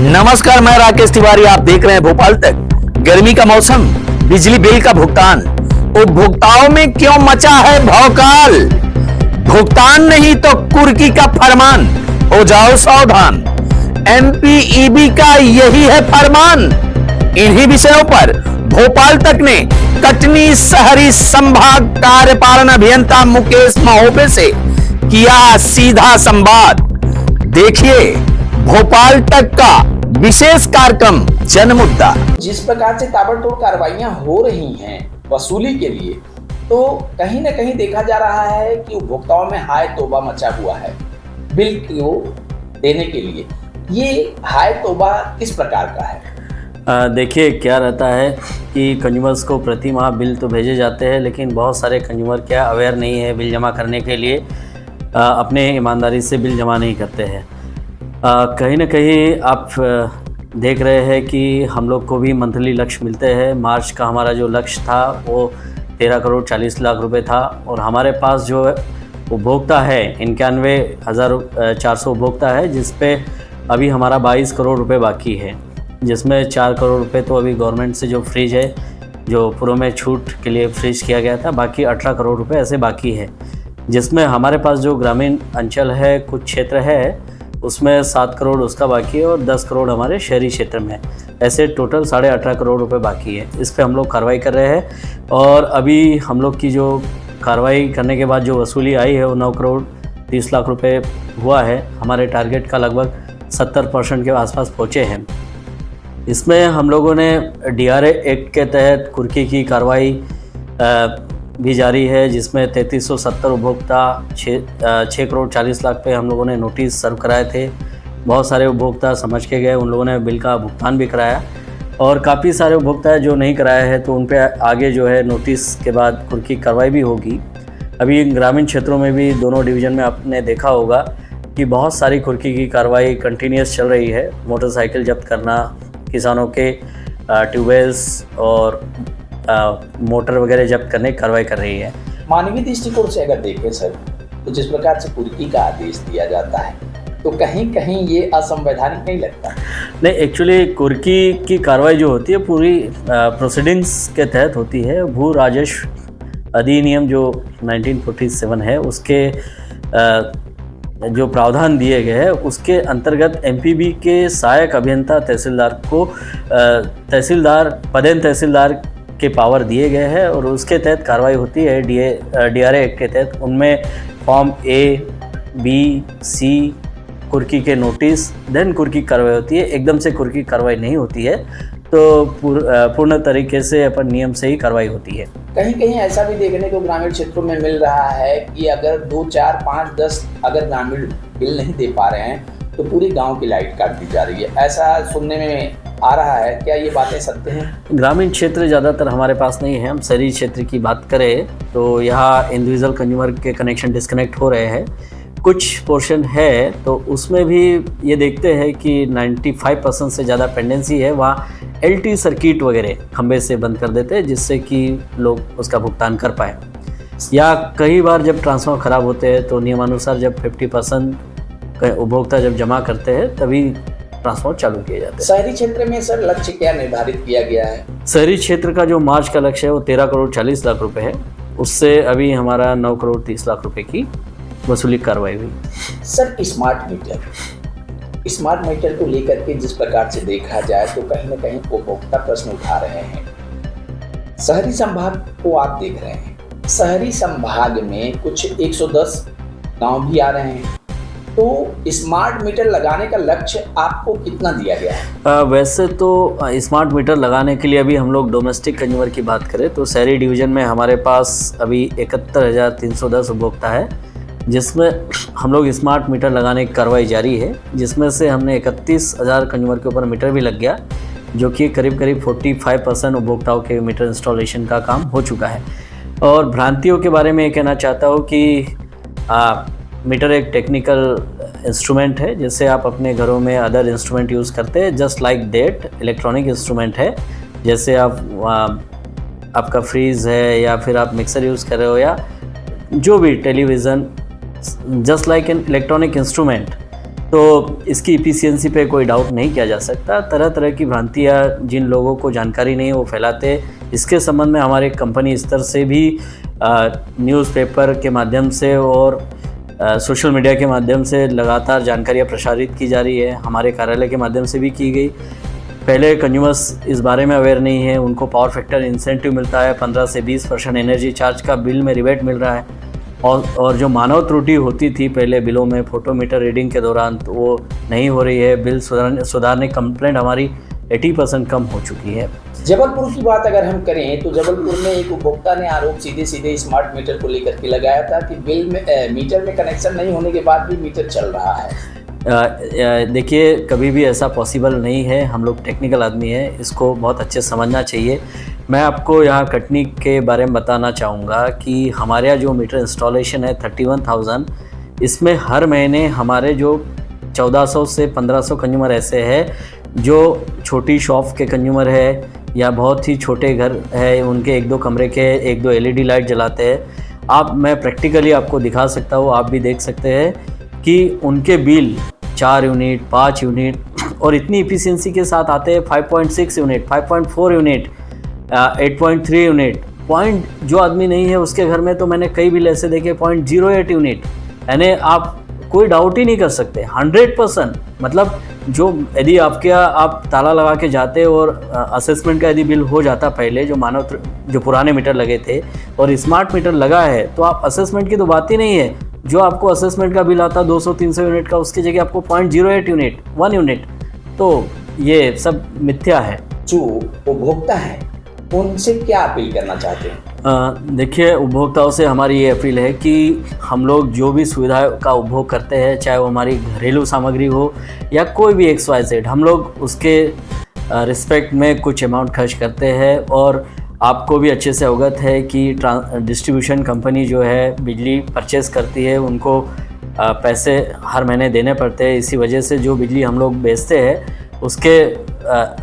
नमस्कार, मैं राकेश तिवारी। आप देख रहे हैं भोपाल तक। गर्मी का मौसम, बिजली बिल का भुगतान, उपभोक्ताओं में क्यों मचा है भौकाल। भुगतान नहीं तो कुर्की का फरमान, हो जाओ सावधान। एमपीईबी का यही है फरमान। इन्हीं विषयों पर भोपाल तक ने कटनी शहरी संभाग कार्यपालन अभियंता मुकेश महोबे से किया सीधा संवाद। देखिए भोपाल तक का विशेष कार्यक्रम जनमुद्दा। जिस प्रकार से ताबड़तोड़ कार्रवाइयां हो रही हैं वसूली के लिए, तो कहीं ना कहीं देखा जा रहा है कि उपभोक्ताओं में हाय तौबा मचा हुआ है बिल को देने के लिए। ये हाय तौबा किस प्रकार का है? देखिए क्या रहता है कि कंज्यूमर्स को प्रति माह बिल तो भेजे जाते हैं, लेकिन बहुत सारे कंज्यूमर क्या अवेयर नहीं है बिल जमा करने के लिए, अपने ईमानदारी से बिल जमा नहीं करते हैं। कहीं ना कहीं आप देख रहे हैं कि हम लोग को भी मंथली लक्ष्य मिलते हैं। मार्च का हमारा जो लक्ष्य था वो 13 करोड़ 40 लाख रुपए था, और हमारे पास जो उपभोक्ता है 91,400 उपभोक्ता है, जिस पे अभी हमारा 22 करोड़ रुपए बाकी है, जिसमें 4 करोड़ रुपए तो अभी गवर्नमेंट से जो फ्रीज है, जो पूर्व में छूट के लिए फ्रीज किया गया था, बाकी 18 करोड़ रुपए ऐसे बाकी है। जिसमें हमारे पास जो ग्रामीण अंचल है, कुछ क्षेत्र है, उसमें 7 करोड़ उसका बाकी है और 10 करोड़ हमारे शहरी क्षेत्र में है। ऐसे टोटल 18.5 करोड़ रुपए बाकी है। इस पे हम लोग कार्रवाई कर रहे हैं, और अभी हम लोग की जो कार्रवाई करने के बाद जो वसूली आई है वो 9 करोड़ 30 लाख रुपए हुआ है। हमारे टारगेट का लगभग 70% के आसपास पहुँचे हैं। इसमें हम लोगों ने DRA एक्ट के तहत कुर्की की कार्रवाई भी जारी है, जिसमें 3370 उपभोक्ता 6 करोड़ 40 लाख पे हम लोगों ने नोटिस सर्व कराए थे। बहुत सारे उपभोक्ता समझ के गए, उन लोगों ने बिल का भुगतान भी कराया, और काफ़ी सारे उपभोक्ता जो नहीं कराए हैं तो उन पे आगे जो है नोटिस के बाद कुर्की कार्रवाई भी होगी। अभी ग्रामीण क्षेत्रों में भी दोनों डिवीज़न में आपने देखा होगा कि बहुत सारी कुर्की की कार्रवाई कंटिन्यूस चल रही है। मोटरसाइकिल जब्त करना, किसानों के ट्यूबवेल्स और मोटर वगैरह जब्त करने की कार्रवाई कर रही है। मानवीय दृष्टिकोण से अगर देखें सर, तो जिस प्रकार से कुर्की का आदेश दिया जाता है, तो कहीं कहीं ये असंवैधानिक नहीं लगता? नहीं, एक्चुअली कुर्की की कार्रवाई जो होती है पूरी प्रोसीडिंग्स के तहत होती है। भू राजस्व अधिनियम जो 1947 है, उसके जो प्रावधान दिए गए हैं उसके अंतर्गत एमपीबी के सहायक अभियंता तहसीलदार को पदेन तहसीलदार के पावर दिए गए हैं, और उसके तहत कार्रवाई होती है DRA एक्ट के तहत। उनमें फॉर्म A, B, C कुर्की के नोटिस, देन कुर्की कार्रवाई होती है। एकदम से कुर्की कार्रवाई नहीं होती है, तो पूर्ण तरीके से अपन नियम से ही कार्रवाई होती है। कहीं कहीं ऐसा भी देखने को ग्रामीण क्षेत्रों में मिल रहा है कि अगर 2, 4, 5, 10 अगर ग्रामीण बिल नहीं दे पा रहे हैं तो पूरी गांव की लाइट काट दी जा रही है। ऐसा सुनने में आ रहा है, क्या ये बातें सत्य हैं? ग्रामीण क्षेत्र ज़्यादातर हमारे पास नहीं है। हम शहरी क्षेत्र की बात करें तो यहाँ इंडिविजुअल कंज्यूमर के कनेक्शन डिस्कनेक्ट हो रहे हैं। कुछ पोर्शन है तो उसमें भी ये देखते हैं कि 95% से ज़्यादा पेंडेंसी है। वहाँ LT सर्किट वगैरह खंबे से बंद कर देते हैं, जिससे कि लोग उसका भुगतान कर पाए। या कई बार जब ट्रांसफार्मर ख़राब होते हैं तो नियमानुसार जब 50% उपभोक्ता जब जमा करते हैं तभी ट्रांसफार्मर चालू किए जाते हैं। शहरी क्षेत्र में सर लक्ष्य क्या निर्धारित किया गया है? शहरी क्षेत्र का जो मार्च का लक्ष्य है वो 13 करोड़ 40 लाख रुपए है। उससे अभी हमारा 9 करोड़ 30 लाख रुपए की वसूली कार्रवाई हुई। सर स्मार्ट मीटर को लेकर के जिस प्रकार से देखा जाए तो कहीं ना कहीं उपभोक्ता प्रश्न उठा रहे हैं। शहरी संभाग को आप देख रहे हैं, शहरी संभाग में कुछ 110 गांव भी आ रहे हैं, तो स्मार्ट मीटर लगाने का लक्ष्य आपको कितना दिया गया है? वैसे तो स्मार्ट मीटर लगाने के लिए अभी हम लोग डोमेस्टिक कंज्यूमर की बात करें तो शहरी डिवीज़न में हमारे पास अभी 71,310 उपभोक्ता है, जिसमें हम लोग स्मार्ट मीटर लगाने की कार्रवाई जारी है। जिसमें से हमने 31,000 कंज्यूमर के ऊपर मीटर भी लग गया, जो कि करीब 45% उपभोक्ताओं के मीटर इंस्टॉलेशन का काम हो चुका है। और भ्रांतियों के बारे में ये कहना चाहता हूँ कि मीटर एक टेक्निकल इंस्ट्रूमेंट है, जैसे आप अपने घरों में अदर इंस्ट्रूमेंट यूज़ करते हैं, just like that electronic instrument है। जैसे आपका फ्रीज़ है या फिर आप मिक्सर यूज़ कर रहे हो या जो भी television, just like an electronic instrument. तो इसकी इफ़िशियंसी पे कोई डाउट नहीं किया जा सकता। तरह तरह की भ्रांतियाँ जिन लोगों को जानकारी नहीं है वो फैलाते, इसके संबंध में हमारे कंपनी स्तर से भी न्यूज़पेपर के माध्यम से और सोशल मीडिया के माध्यम से लगातार जानकारियाँ प्रसारित की जा रही है। हमारे कार्यालय के माध्यम से भी की गई। पहले कंज्यूमर्स इस बारे में अवेयर नहीं है, उनको पावर फैक्टर इंसेंटिव मिलता है, 15 से 20% एनर्जी चार्ज का बिल में रिबेट मिल रहा है। और जो मानव त्रुटि होती थी पहले बिलों में फोटोमीटर रीडिंग के दौरान, तो वो नहीं हो रही है। बिल सुधारने कंप्लेंट हमारी 80% कम हो चुकी है। जबलपुर की बात अगर हम करें तो जबलपुर में एक उपभोक्ता ने आरोप सीधे स्मार्ट मीटर को लेकर के लगाया था कि बिल में मीटर में कनेक्शन नहीं होने के बाद भी मीटर चल रहा है। देखिए, कभी भी ऐसा पॉसिबल नहीं है। हम लोग टेक्निकल आदमी हैं, इसको बहुत अच्छे से समझना चाहिए। मैं आपको यहाँ कटनी के बारे में बताना चाहूँगा कि हमारे यहाँ जो मीटर इंस्टॉलेशन है 31,000, इसमें हर महीने हमारे जो 1400 से 1500 कंज्यूमर ऐसे हैं जो छोटी शॉप के कंज्यूमर है या बहुत ही छोटे घर है, उनके 1-2 कमरे के 1-2 LED लाइट जलाते हैं। मैं प्रैक्टिकली आपको दिखा सकता हूँ, आप भी देख सकते हैं कि उनके बिल 4 यूनिट, 5 यूनिट और इतनी इफ़िशियंसी के साथ आते हैं। 5.6 यूनिट, 5.4 यूनिट, 8.3 यूनिट। पॉइंट जो आदमी नहीं है उसके घर में तो मैंने कई बिल ऐसे देखे 0.08 यूनिट। यानी आप कोई डाउट ही नहीं कर सकते, 100%। मतलब जो यदि आपके यहाँ आप ताला लगा के जाते और असेसमेंट का यदि बिल हो जाता पहले, जो पुराने मीटर लगे थे और स्मार्ट मीटर लगा है, तो आप असेसमेंट की तो बात ही नहीं है। जो आपको असेसमेंट का बिल आता 200-300 यूनिट का, उसकी जगह आपको 0.08 यूनिट, 1 यूनिट। तो ये सब मिथ्या है। जो उपभोक्ता है उनसे क्या अपील करना चाहते हैं? देखिए, उपभोक्ताओं से हमारी ये अपील है कि हम लोग जो भी सुविधा का उपभोग करते हैं, चाहे वो हमारी घरेलू सामग्री हो या कोई भी XYZ, हम लोग उसके रिस्पेक्ट में कुछ अमाउंट खर्च करते हैं। और आपको भी अच्छे से अवगत है कि डिस्ट्रीब्यूशन कंपनी जो है बिजली परचेज़ करती है, उनको पैसे हर महीने देने पड़ते हैं। इसी वजह से जो बिजली हम लोग बेचते हैं उसके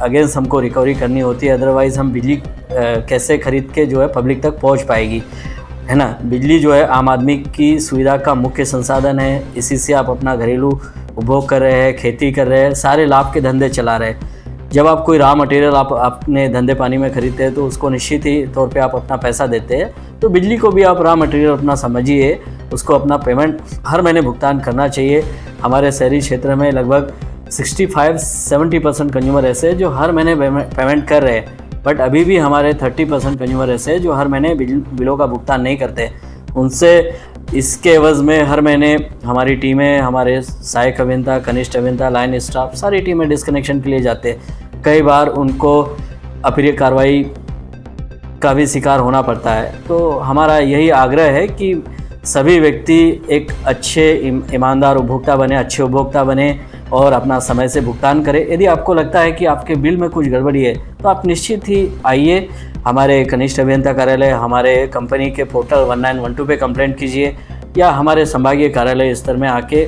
अगेंस्ट हमको रिकवरी करनी होती है। अदरवाइज़ हम बिजली कैसे खरीद के जो है पब्लिक तक पहुंच पाएगी, है ना। बिजली जो है आम आदमी की सुविधा का मुख्य संसाधन है। इसी से आप अपना घरेलू उपभोग कर रहे हैं, खेती कर रहे हैं, सारे लाभ के धंधे चला रहे हैं। जब आप कोई रॉ मटेरियल आप अपने धंधे पानी में खरीदते हैं तो उसको निश्चित ही तौर पे आप अपना पैसा देते हैं। तो बिजली को भी आप रॉ मटेरियल अपना समझिए, उसको अपना पेमेंट हर महीने भुगतान करना चाहिए। हमारे शहरी क्षेत्र में लगभग 65-70% कंज्यूमर ऐसे हैं जो हर महीने पेमेंट कर रहे हैं। बट अभी भी हमारे 30% कंज्यूमर ऐसे हैं जो हर महीने बिलों का भुगतान नहीं करते। उनसे इसके एवज़ में हर महीने हमारी टीमें, हमारे सहायक अभियंता, कनिष्ठ अभियंता, लाइन स्टाफ, सारी टीमें डिस्कनेक्शन के लिए जाते हैं। कई बार उनको अप्रिय कार्रवाई का भी शिकार होना पड़ता है। तो हमारा यही आग्रह है कि सभी व्यक्ति एक अच्छे ईमानदार उपभोक्ता बने, अच्छे उपभोक्ता बने और अपना समय से भुगतान करें। यदि आपको लगता है कि आपके बिल में कुछ गड़बड़ी है तो आप निश्चित ही आइए हमारे कनिष्ठ अभियंता कार्यालय, हमारे कंपनी के पोर्टल 1912 पे कंप्लेंट कीजिए या हमारे संभागीय कार्यालय स्तर में आके,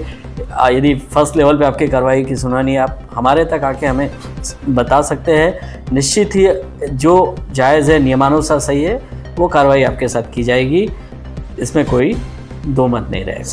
यदि फर्स्ट लेवल पे आपकी कार्रवाई की सुनवाई आप हमारे तक आके हमें बता सकते हैं। निश्चित ही जो जायज़ है, नियमानुसार सही है, वो कार्रवाई आपके साथ की जाएगी। इसमें कोई दो मत नहीं रहेगा।